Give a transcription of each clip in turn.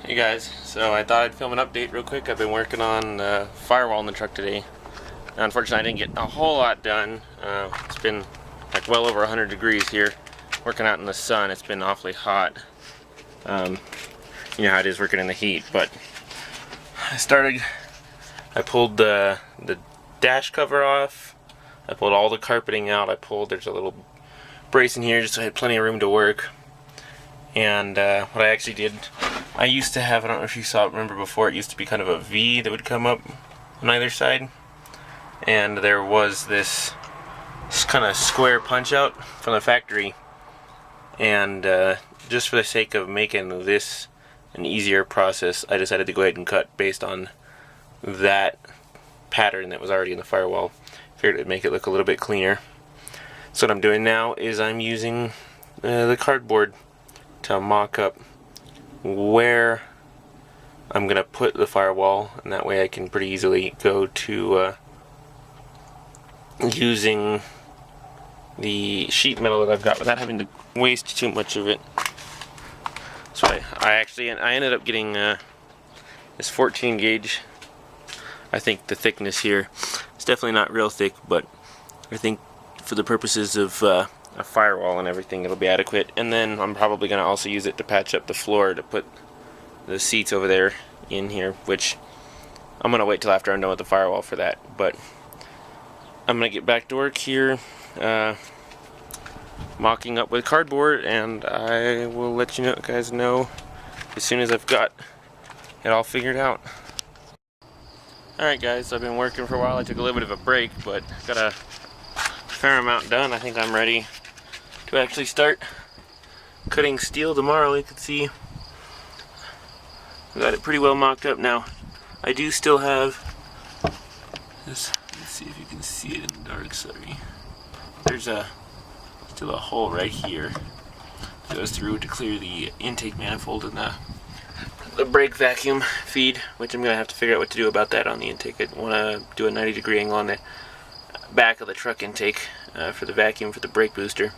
Hey guys, so I thought I'd film an update real quick. I've been working on firewall in the truck today. Now, unfortunately, I didn't get a whole lot done. It's been like well over 100 degrees here. Working out in the sun, it's been awfully hot. You know how it is working in the heat, but I pulled the dash cover off. I pulled all the carpeting out. There's a little brace in here just so I had plenty of room to work. And what I actually did, I used to have, I don't know if you remember before, it used to be kind of a V that would come up on either side. And there was this kind of square punch out from the factory. And just for the sake of making this an easier process, I decided to go ahead and cut based on that pattern that was already in the firewall. Figured it would make it look a little bit cleaner. So what I'm doing now is I'm using the cardboard to mock up where I'm gonna put the firewall, and that way I can pretty easily go to using the sheet metal that I've got without having to waste too much of it. So I ended up getting this 14 gauge. I think the thickness here is definitely not real thick, but I think for the purposes of a firewall and everything, it'll be adequate. And then I'm probably going to also use it to patch up the floor to put the seats over there in here, which I'm going to wait till after I'm done with the firewall for that. But I'm going to get back to work here, mocking up with cardboard, and I will let you guys know as soon as I've got it all figured out. Alright guys, I've been working for a while. I took a little bit of a break, but got a fair amount done. I think I'm ready to actually start cutting steel tomorrow. You can see I got it pretty well mocked up now. I do still have this. Let's see if you can see it in the dark. Sorry, there's still a hole right here that goes through to clear the intake manifold and the brake vacuum feed, which I'm gonna have to figure out what to do about that on the intake. I want to do a 90-degree angle on the back of the truck intake for the vacuum for the brake booster.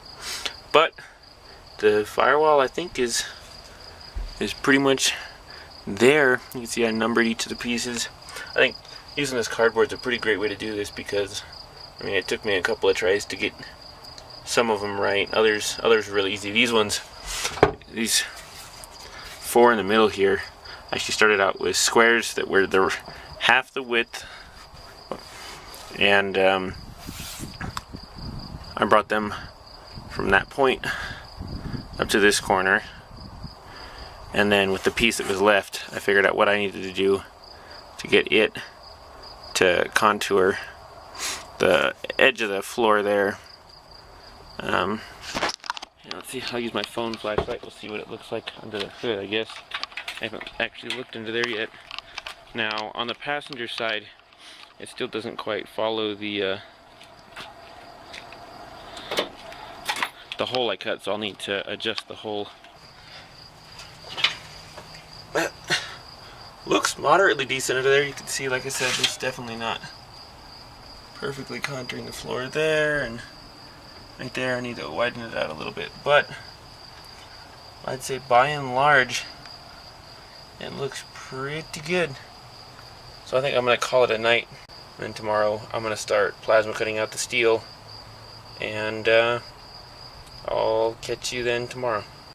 But the firewall, I think, is pretty much there. You can see I numbered each of the pieces. I think using this cardboard is a pretty great way to do this because, I mean, it took me a couple of tries to get some of them right. Others were really easy. These four in the middle here, I actually started out with squares that were half the width, and I brought them from that point up to this corner, and then with the piece that was left, I figured out what I needed to do to get it to contour the edge of the floor there. Let's see, I'll use my phone flashlight. We'll see what it looks like under the hood, I guess. I haven't actually looked into there yet. Now, on the passenger side, it still doesn't quite follow the hole I cut, so I'll need to adjust the hole. That looks moderately decent under there. You can see, like I said, it's definitely not perfectly contouring the floor there, and right there I need to widen it out a little bit, but I'd say by and large it looks pretty good. So I think I'm going to call it a night, and then tomorrow I'm going to start plasma cutting out the steel, and I'll catch you then tomorrow.